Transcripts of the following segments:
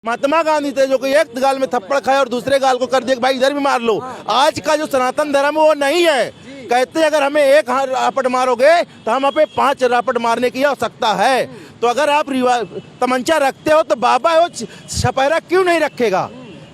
महात्मा गांधी थे जो कि एक गाल में थप्पड़ खाए और दूसरे गाल को कर दिया भाई इधर भी मार लो। आज का जो सनातन धर्म वो नहीं है। कहते हैं अगर हमें एक रापट मारोगे तो हम पे 5 रापट मारने की आवश्यकता है। तो अगर आप तमंचा रखते हो तो बाबा वो छपैरा क्यों नहीं रखेगा?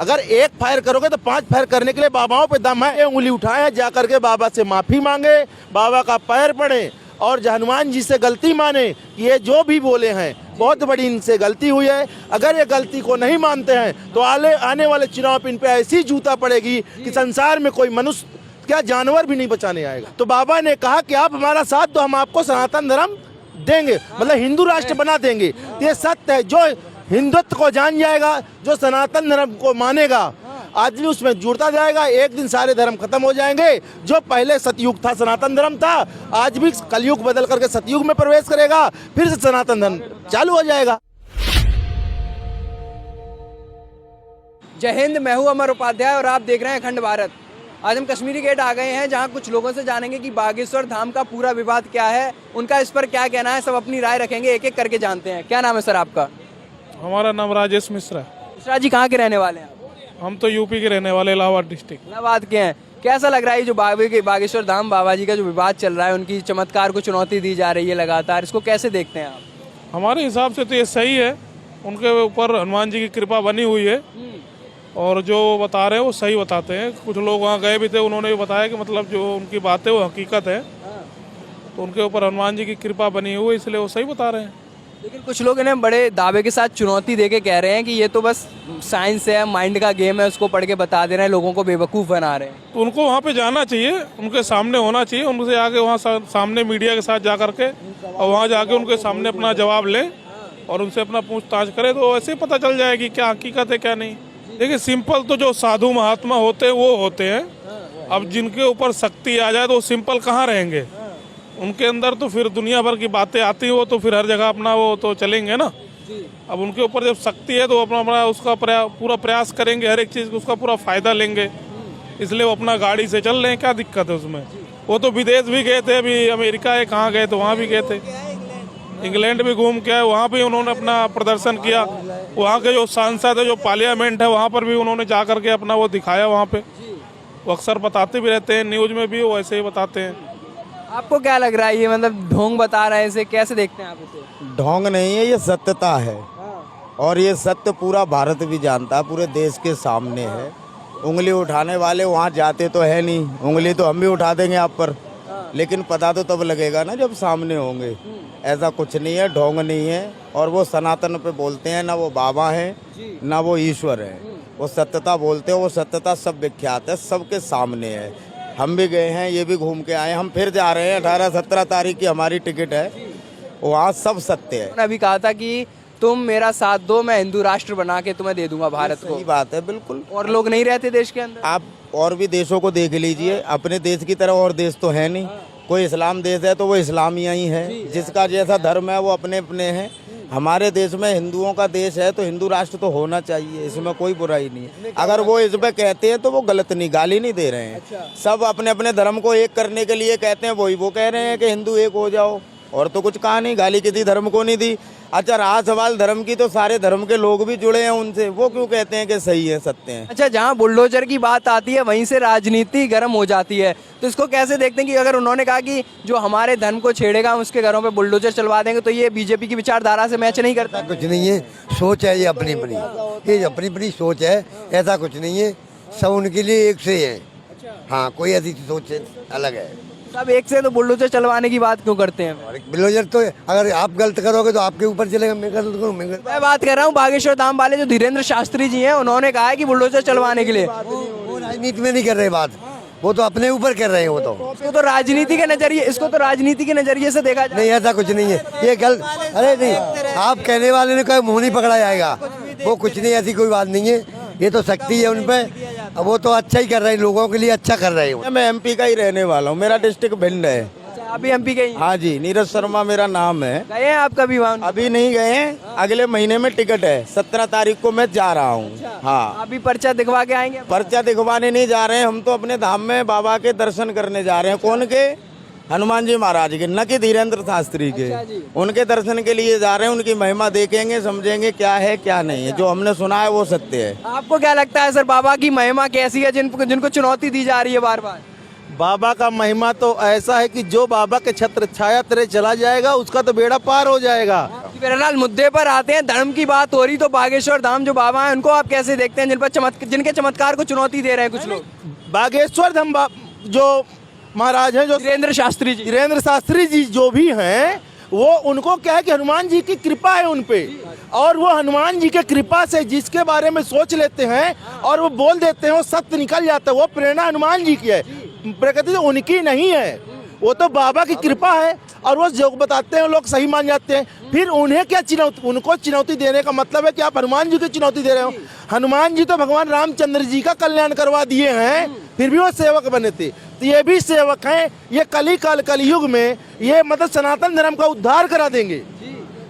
अगर एक फायर करोगे तो 5 फायर करने के लिए बाबाओं पे दम है। उंगली उठाए जा करके बाबा से माफी मांगे, बाबा का पैर पड़े और हनुमान जी से गलती माने कि ये जो भी बोले हैं बहुत बड़ी इनसे गलती हुई है। अगर ये गलती को नहीं मानते हैं तो आने वाले चुनाव पे इन पे ऐसी जूता पड़ेगी कि संसार में कोई मनुष्य क्या जानवर भी नहीं बचाने आएगा। तो बाबा ने कहा कि आप हमारा साथ दो, हम आपको सनातन धर्म देंगे, मतलब हिंदू राष्ट्र बना देंगे। ये सत्य है। जो हिंदुत्व को जान जाएगा, जो सनातन धर्म को मानेगा, आदमी उसमें जुड़ता जाएगा। एक दिन सारे धर्म खत्म हो जाएंगे। जो पहले सतयुग था, सनातन धर्म था, आज भी कलयुग बदल करके सतयुग में प्रवेश करेगा, फिर से सनातन धर्म चालू हो जाएगा। जय हिंद, मैं हूं अमर उपाध्याय और आप देख रहे हैं अखंड भारत। आज हम कश्मीरी गेट आ गए हैं, जहां कुछ लोगों से जानेंगे कि बागेश्वर धाम का पूरा विवाद क्या है, उनका इस पर क्या कहना है। सब अपनी राय रखेंगे, एक एक करके जानते हैं। क्या नाम है सर आपका? हमारा नाम राजेश मिश्रा है। मिश्रा जी कहाँ के रहने वाले हैं? हम तो यूपी के रहने वाले, इलाहाबाद डिस्ट्रिक्ट। इलाहाबाद के हैं। कैसा लग रहा है जो बागेश्वर धाम बाबा जी का जो विवाद चल रहा है, उनकी चमत्कार को चुनौती दी जा रही है लगातार, इसको कैसे देखते हैं आप? हमारे हिसाब से तो ये सही है। उनके ऊपर हनुमान जी की कृपा बनी हुई है और जो बता रहे हैं वो सही बताते हैं। कुछ लोग वहाँ गए भी थे, उन्होंने भी बताया कि मतलब जो उनकी बातें वो हकीकत है, तो उनके ऊपर हनुमान जी की कृपा बनी हुई है, इसलिए वो सही बता रहे हैं। लेकिन कुछ लोग इन्हें बड़े दावे के साथ चुनौती देके कह रहे हैं कि ये तो बस साइंस है, माइंड का गेम है, उसको पढ़ के बता दे रहे हैं, लोगों को बेवकूफ़ बना रहे हैं। तो उनको वहाँ पे जाना चाहिए, उनके सामने होना चाहिए, उनसे आगे वहाँ सामने मीडिया के साथ जा करके और वहाँ जाके उनके सामने अपना जवाब ले और उनसे अपना पूछताछ करे, तो ऐसे ही पता चल जाएगी क्या हकीकत है क्या नहीं। देखिए, सिंपल तो जो साधु महात्मा होते हैं वो होते हैं। अब जिनके ऊपर शक्ति आ जाए तो वो सिंपल कहाँ रहेंगे? उनके अंदर तो फिर दुनिया भर की बातें आती हैं, वो तो फिर हर जगह अपना वो तो चलेंगे ना। अब उनके ऊपर जब शक्ति है तो अपना उसका पूरा प्रयास करेंगे, हर एक चीज़ का उसका पूरा फायदा लेंगे, इसलिए वो अपना गाड़ी से चल रहे हैं। क्या दिक्कत है उसमें? वो तो विदेश भी गए थे, अभी अमेरिका है, कहाँ गए तो वहाँ भी गए थे, इंग्लैंड भी घूम के आए, वहाँ भी उन्होंने अपना प्रदर्शन किया। वहाँ के जो सांसद है, जो पार्लियामेंट है, वहाँ पर भी उन्होंने जा करके अपना वो दिखाया। वहाँ पे वो अक्सर बताते भी रहते हैं, न्यूज़ में भी वो ऐसे ही बताते हैं। आपको क्या लग रहा है, ये मतलब ढोंग बता रहे हैं, इसे कैसे देखते हैं आप इसे? ढोंग नहीं है, ये सत्यता है और ये सत्य पूरा भारत भी जानता है, पूरे देश के सामने है। उंगली उठाने वाले वहाँ जाते तो है नहीं, उंगली तो हम भी उठा देंगे आप पर, लेकिन पता तो तब लगेगा ना जब सामने होंगे। ऐसा कुछ नहीं है, ढोंग नहीं है। और वो सनातन पे बोलते हैं, ना वो बाबा हैं ना वो ईश्वर है, वो सत्यता बोलते हैं। वो सत्यता सब विख्यात है, सबके सामने है। हम भी गए हैं, ये भी घूम के आए, हम फिर जा रहे हैं। 18-17 तारीख की हमारी टिकट है, वहाँ सब सत्य है। उन्होंने अभी कहा था कि तुम मेरा साथ दो, मैं हिंदू राष्ट्र बना के तुम्हें दे दूंगा भारत को। सही बात है, बिल्कुल। और लोग नहीं रहते देश के अंदर। आप और भी देशों को देख लीजिए, अपने देश की तरह और देश तो है नहीं। कोई इस्लाम देश है तो वो इस्लामिया ही है, जिसका जैसा धर्म है वो अपने अपने हैं। हमारे देश में हिंदुओं का देश है तो हिंदू राष्ट्र तो होना चाहिए, इसमें कोई बुराई नहीं है। अगर वो इस पे कहते हैं तो वो गलत नहीं, गाली नहीं दे रहे हैं। सब अपने अपने धर्म को एक करने के लिए कहते हैं, वही वो कह रहे हैं कि हिंदू एक हो जाओ, और तो कुछ कहा नहीं। गाली किसी धर्म को नहीं दी। अच्छा, रहा सवाल धर्म की, तो सारे धर्म के लोग भी जुड़े हैं उनसे, वो क्यों कहते हैं कि सही है, सत्य है? अच्छा, जहाँ बुलडोजर की बात आती है वहीं से राजनीति गर्म हो जाती है, तो इसको कैसे देखते हैं कि अगर उन्होंने कहा कि जो हमारे धर्म को छेड़ेगा हम उसके घरों पे बुलडोजर चलवा देंगे, तो ये बीजेपी की विचारधारा से मैच नहीं करता? कुछ नहीं है, सोच है ये अपनी अपनी, ये अपनी अपनी सोच है, ऐसा कुछ नहीं है। सब उनके लिए एक से है। हाँ, कोई ऐसी सोच अलग है। सब एक से, तो बुलडोजर चलवाने की बात क्यों करते हैं? बुलडोजर तो अगर आप गलत करोगे तो आपके ऊपर चलेगा, मैं गलत करूँ मैं बात कर रहा हूँ बागेश्वर धाम वाले जो धीरेन्द्र शास्त्री जी हैं, उन्होंने कहा है कि बुलडोजर चलवाने के लिए। वो राजनीति में नहीं कर रहे बात, वो तो अपने ऊपर कर रहे हैं। वो तो इसको तो राजनीति के नजरिए से देखा जाए। नहीं, ऐसा कुछ नहीं है, ये गलत। अरे नहीं, आप कहने वाले ने कहा मुँह नहीं पकड़ा जाएगा, वो कुछ नहीं, ऐसी कोई बात नहीं है। ये तो शक्ति है उनपे, अब वो तो अच्छा ही कर रहे हैं, लोगों के लिए अच्छा कर रहे हैं। मैं एमपी का ही रहने वाला हूँ, मेरा डिस्ट्रिक्ट भिंड है। अभी एमपी के? हाँ जी, नीरज शर्मा मेरा नाम है। गए हैं आप कभी वहाँ? अभी नहीं गए हैं, अगले महीने में टिकट है, 17 तारीख को मैं जा रहा हूँ। हाँ, अभी पर्चा दिखवा के आएंगे? पर्चा दिखवाने नहीं जा रहे हैं, हम तो अपने धाम में बाबा के दर्शन करने जा रहे हैं। कौन के? हनुमान जी महाराज के, न कि धीरेन्द्र शास्त्री के। अच्छा जी। उनके दर्शन के लिए जा रहे हैं, उनकी महिमा देखेंगे, समझेंगे क्या है क्या नहीं है। जो हमने सुना है वो सत्य है। आपको क्या लगता है सर, बाबा की महिमा कैसी है जिनको चुनौती दी जा रही है बार बार? बाबा का महिमा तो ऐसा है कि जो बाबा के छत्र छाया तले चला जाएगा उसका तो बेड़ा पार हो जाएगा। फिलहाल मुद्दे पर आते हैं, धर्म की बात हो रही तो बागेश्वर धाम जो बाबा हैं उनको आप कैसे देखते हैं, जिनके चमत्कार को चुनौती दे रहे हैं कुछ लोग? बागेश्वर धाम जो महाराज हैं, जो वीरेंद्र शास्त्री जी, वीरेंद्र शास्त्री जी जो भी हैं, वो उनको क्या है कि हनुमान जी की कृपा है उन पे, और वो हनुमान जी के कृपा से जिसके बारे में सोच लेते हैं और वो बोल देते हैं वो सत्य निकल जाता है। वो प्रेरणा हनुमान जी की है, प्रकृति तो उनकी नहीं है, वो तो बाबा की कृपा है। और वो जो बताते हैं लोग सही मान जाते हैं। फिर उन्हें क्या चुनौती, उनको चुनौती देने का मतलब है कि आप हनुमान जी की चुनौती दे रहे हो। हनुमान जी तो भगवान रामचंद्र जी का कल्याण करवा दिए हैं, फिर भी वो सेवक बने थे। तो ये भी सेवक हैं, ये कलयुग में ये मतलब सनातन धर्म का उद्धार करा देंगे।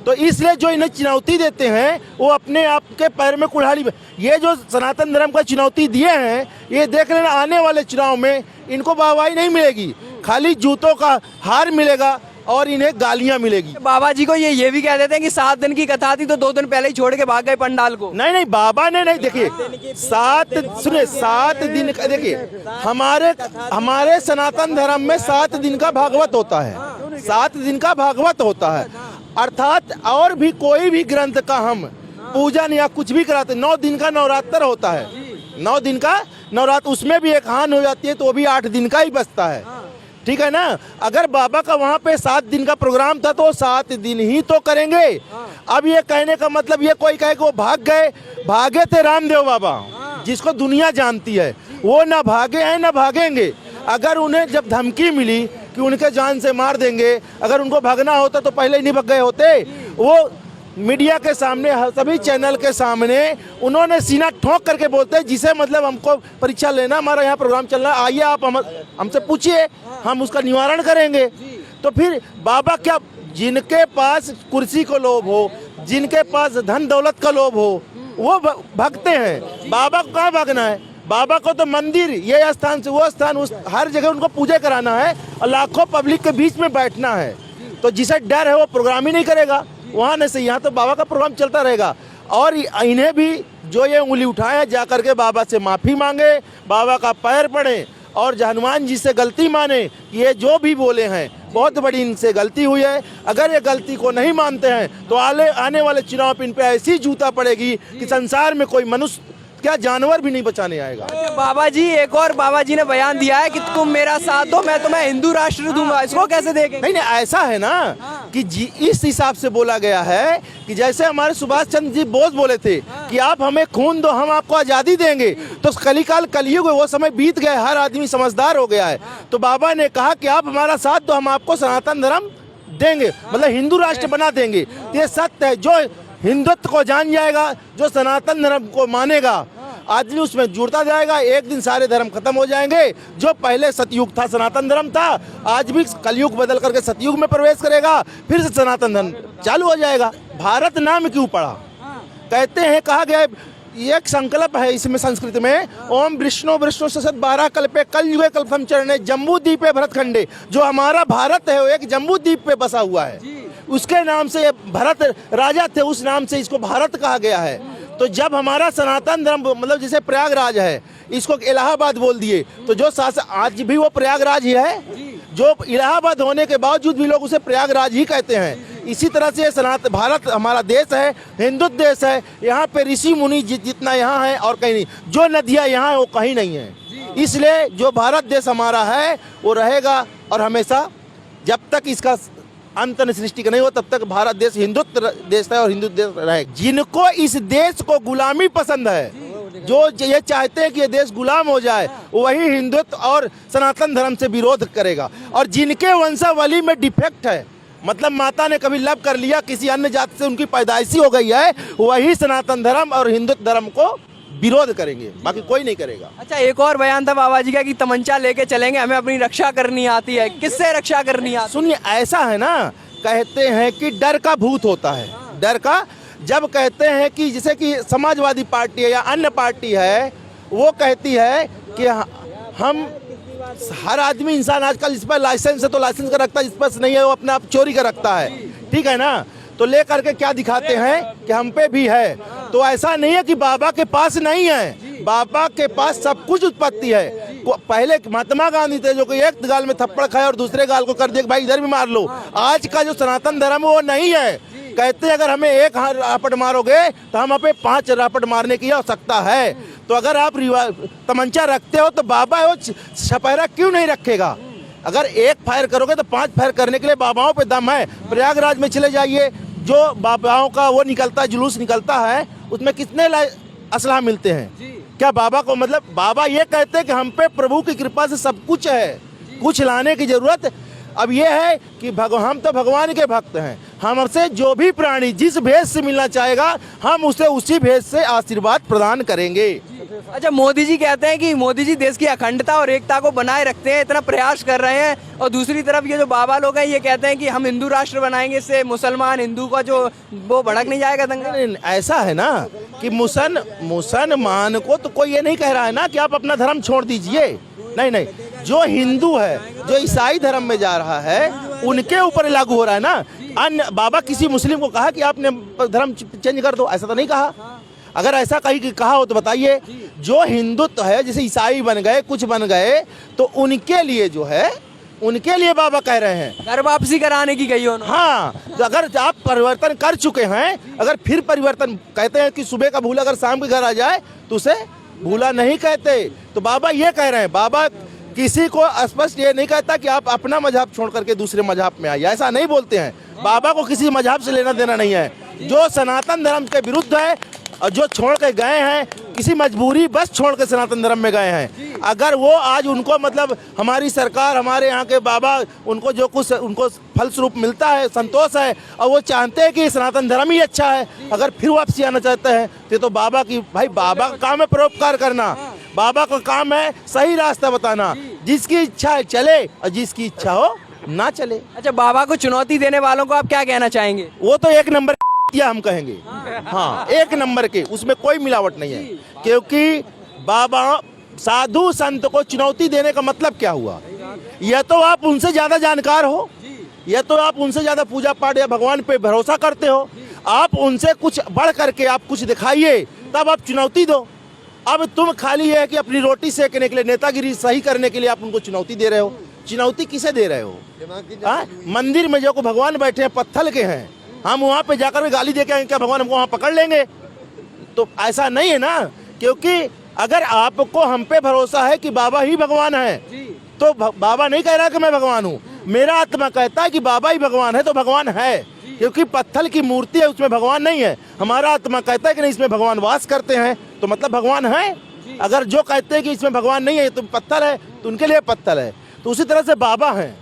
तो इसलिए जो इन्हें चुनौती देते हैं वो अपने आप के पैर में कुल्हाड़ी। ये जो सनातन धर्म का चुनौती दिए हैं, ये देख लेना आने वाले चुनाव में इनको वाहवाही नहीं मिलेगी, खाली जूतों का हार मिलेगा और इन्हें गालियां मिलेगी। बाबा जी को ये भी कह देते हैं कि 7 दिन की कथा थी तो 2 दिन पहले ही छोड़ के भाग गए पंडाल को। नहीं, बाबा ने नहीं, देखिए 7 दिन का, देखिए हमारे सनातन धर्म में 7 दिन का भागवत होता है, 7 दिन का भागवत होता है। अर्थात और भी कोई भी ग्रंथ का हम पूजन या कुछ भी कराते, 9 दिन का नवरात्र होता है, 9 दिन का नवरात्र, उसमें भी एक हान हो जाती है तो वो भी 8 दिन का ही बचता है, ठीक है ना। अगर बाबा का वहाँ पे 7 दिन का प्रोग्राम था तो 7 दिन ही तो करेंगे। अब ये कहने का मतलब ये कोई कहे कि वो भागे थे रामदेव बाबा, जिसको दुनिया जानती है, वो ना भागे हैं ना भागेंगे। अगर उन्हें जब धमकी मिली कि उनके जान से मार देंगे, अगर उनको भागना होता तो पहले ही नहीं भाग गए होते। वो मीडिया के सामने, सभी चैनल के सामने उन्होंने सीना ठोक करके बोलते हैं, जिसे मतलब हमको परीक्षा लेना, हमारा यहाँ प्रोग्राम चल रहा है, आइए आप हमसे पूछिए, हम उसका निवारण करेंगे। तो फिर बाबा क्या, जिनके पास कुर्सी को लोभ हो, जिनके पास धन दौलत का लोभ हो, वो भगते हैं। बाबा को कहाँ भागना है? बाबा को तो मंदिर, ये स्थान से वो स्थान, उस हर जगह उनको पूजा कराना है और लाखों पब्लिक के बीच में बैठना है। तो जिसे डर है वो प्रोग्राम ही नहीं करेगा वहाँ नहीं से, यहाँ तो बाबा का प्रोग्राम चलता रहेगा। और इन्हें भी जो ये उंगली उठाए जा करके बाबा से माफ़ी मांगे, बाबा का पैर पड़े और हनुमान जी से गलती माने कि ये जो भी बोले हैं बहुत बड़ी इनसे गलती हुई है। अगर ये गलती को नहीं मानते हैं तो आने वाले चुनाव पे इन पे ऐसी जूता पड़ेगी कि संसार में कोई मनुष्य क्या जानवर भी नहीं बचाने आएगा। बाबा जी, एक और बाबा जी ने बयान दिया है कि तुम मेरा साथ दो, मैं तुम्हें हिंदू राष्ट्र दूंगा, इसको कैसे देखेंगे? नहीं, ऐसा है ना कि इस हिसाब से बोला गया है कि जैसे हमारे सुभाष चंद्र जी बोस बोले थे कि आप हमें खून दो, हम आपको आज़ादी देंगे। तो कलयुग वो समय बीत गया, हर आदमी समझदार हो गया है। तो बाबा ने कहा कि आप हमारा साथ दो, हम आपको सनातन धर्म देंगे, मतलब हिंदू राष्ट्र बना देंगे। ये सत्य है, जो हिंदुत्व को जान जाएगा, जो सनातन धर्म को मानेगा, आदमी उसमें जुड़ता जाएगा, एक दिन सारे धर्म खत्म हो जाएंगे। जो पहले सतयुग था, सनातन धर्म था, आज भी कलयुग बदल करके सतयुग में प्रवेश करेगा, फिर से सनातन धर्म चालू हो जाएगा। भारत नाम क्यों पड़ा? कहते हैं, कहा गया एक संकल्प है इसमें संस्कृत में, ओम विष्णु विष्णु ससत 12 कल्पे कलयुगे कल्पम चरणे जम्बू द्वीपे भरतखंडे। जो हमारा भारत है वो एक जम्बू द्वीप पे बसा हुआ है, उसके नाम से भरत राजा थे, उस नाम से इसको भारत कहा गया है। तो जब हमारा सनातन धर्म, मतलब जैसे प्रयागराज है, इसको इलाहाबाद बोल दिए, तो जो आज भी वो प्रयागराज ही है। जो इलाहाबाद होने के बावजूद भी लोग उसे प्रयागराज ही कहते हैं। इसी तरह से सनातन भारत हमारा देश है, हिंदू देश है। यहाँ पे ऋषि मुनि जितना यहाँ है और कहीं नहीं, जो नदियाँ यहाँ है वो कहीं नहीं है। इसलिए जो भारत देश हमारा है वो रहेगा, और हमेशा जब तक इसका अंत सृष्टि का नहीं हो तब तक भारत देश हिंदुत्व देश है और हिंदू देश रहेगा। जिनको इस देश को गुलामी पसंद है, जो ये चाहते हैं कि ये देश गुलाम हो जाए, वही हिंदुत्व और सनातन धर्म से विरोध करेगा। और जिनके वंशावली में डिफेक्ट है, मतलब माता ने कभी लव कर लिया किसी अन्य जाति से, उनकी पैदाइशी हो गई है, वही सनातन धर्म और हिंदुत्व धर्म को विरोध करेंगे, बाकी कोई नहीं करेगा। अच्छा, एक और बयान था बाबा जी का कि तमंचा लेके चलेंगे, हमें अपनी रक्षा करनी आती है। किससे रक्षा करनी आती है? सुनिए, ऐसा है ना, कहते हैं कि डर का भूत होता है। डर का, जब कहते हैं कि जैसे कि समाजवादी पार्टी है या अन्य पार्टी है, वो कहती है कि हम हर आदमी इंसान आजकल इस पर लाइसेंस है तो लाइसेंस का रखता है, इस पर नहीं है वो अपने आप चोरी का रखता है, ठीक है ना। तो ले करके क्या दिखाते हैं कि हम पे भी है। तो ऐसा नहीं है कि बाबा के पास नहीं है, बाबा के पास सब कुछ उत्पत्ति है। पहले महात्मा गांधी थे जो कि एक गाल में थप्पड़ खाए और दूसरे गाल को कर दिया कि भाई इधर भी मार लो। आज का जो सनातन धर्म है वो नहीं है। कहते हैं अगर हमें एक रापट मारोगे तो हम पे 5 रापट मारने की आवश्यकता है। तो अगर आप तमंचा रखते हो तो बाबा है वो छपहरा क्यों नहीं रखेगा। अगर एक फायर करोगे तो 5 फायर करने के लिए बाबाओं पे दम है। प्रयागराज में चले जाइए, जो बाबाओं का वो निकलता है, जुलूस निकलता है, उसमें कितने असलहा मिलते हैं। क्या बाबा को मतलब बाबा ये कहते हैं कि हम पे प्रभु की कृपा से सब कुछ है, कुछ लाने की जरूरत अब ये है कि हम तो भगवान के भक्त हैं। हमसे जो भी प्राणी जिस भेष से मिलना चाहेगा हम उसे उसी भेष से आशीर्वाद प्रदान करेंगे। अच्छा, मोदी जी कहते हैं कि मोदी जी देश की अखंडता और एकता को बनाए रखते हैं, इतना प्रयास कर रहे हैं, और दूसरी तरफ ये जो बाबा लोग हैं ये कहते हैं कि हम हिंदू राष्ट्र बनाएंगे, इससे मुसलमान हिंदू का जो वो भड़क नहीं जाएगा दंगा। ऐसा है ना कि मुसलमान को तो कोई ये नहीं कह रहा है ना कि आप अपना धर्म छोड़ दीजिए, नहीं, जो हिंदू है, जो ईसाई धर्म में जा रहा है, उनके ऊपर लागू हो रहा है ना। अन्य बाबा किसी मुस्लिम को कहा कि आपने धर्म चेंज कर दो, ऐसा तो नहीं कहा। अगर ऐसा कहीं कहा हो तो बताइए। जो हिंदुत्व है, जैसे ईसाई बन गए, कुछ बन गए, तो उनके लिए जो है, उनके लिए बाबा कह रहे हैं घर वापसी कराने की गई उन्होंने। हाँ, तो अगर आप परिवर्तन कर चुके हैं, अगर फिर परिवर्तन, कहते हैं कि सुबह का भूला अगर शाम के घर आ जाए तो उसे भूला नहीं कहते। तो बाबा ये कह रहे हैं, बाबा किसी को स्पष्ट ये नहीं कहता कि आप अपना मजहब छोड़ करके दूसरे मजहब में आइए, ऐसा नहीं बोलते हैं। बाबा को किसी मजहब से लेना देना नहीं है। जो सनातन धर्म के विरुद्ध है और जो छोड़ के गए हैं, किसी मजबूरी बस छोड़ के सनातन धर्म में गए हैं, अगर वो आज उनको मतलब हमारी सरकार, हमारे यहाँ के बाबा, उनको जो कुछ उनको फलस्वरूप मिलता है, संतोष है, और वो चाहते हैं कि सनातन धर्म ही अच्छा है, अगर फिर वापसी आना चाहते हैं तो बाबा की, भाई बाबा का काम है परोपकार करना, बाबा का काम है सही रास्ता बताना। जिसकी इच्छा है चले और जिसकी इच्छा हो ना चले। अच्छा, बाबा को चुनौती देने वालों को आप क्या कहना चाहेंगे? वो तो एक नंबर या हम कहेंगे, हाँ, एक नंबर के, उसमें कोई मिलावट नहीं है। क्योंकि बाबा साधु संत को चुनौती देने का मतलब क्या हुआ? या तो आप उनसे ज्यादा जानकार हो, या तो आप उनसे ज्यादा पूजा पाठ या भगवान पे भरोसा करते हो, आप उनसे कुछ बढ़ करके आप कुछ दिखाइए, तब आप चुनौती दो। अब तुम खाली है कि अपनी रोटी सेकने के लिए, नेतागिरी सही करने के लिए आप उनको चुनौती दे रहे हो। चुनौती किसे दे रहे हो? मंदिर में जो को भगवान बैठे हैं पत्थर के हैं, हम वहाँ पे जाकर के गाली दे के आएंगे, क्या भगवान हमको वहाँ पकड़ लेंगे? तो ऐसा नहीं है ना। क्योंकि अगर आपको हम पे भरोसा है कि बाबा ही भगवान है, तो बाबा नहीं कह रहा कि मैं भगवान हूँ, मेरा आत्मा कहता है कि बाबा ही भगवान है, तो भगवान है। क्योंकि पत्थर की मूर्ति है, उसमें भगवान नहीं है। हमारा आत्मा कहता है कि नहीं, इसमें भगवान वास करते हैं, तो मतलब भगवान है। अगर जो कहते हैं कि इसमें भगवान नहीं है, तो पत्थर है, तो उनके लिए पत्थर है। तो उसी तरह से बाबा हैं।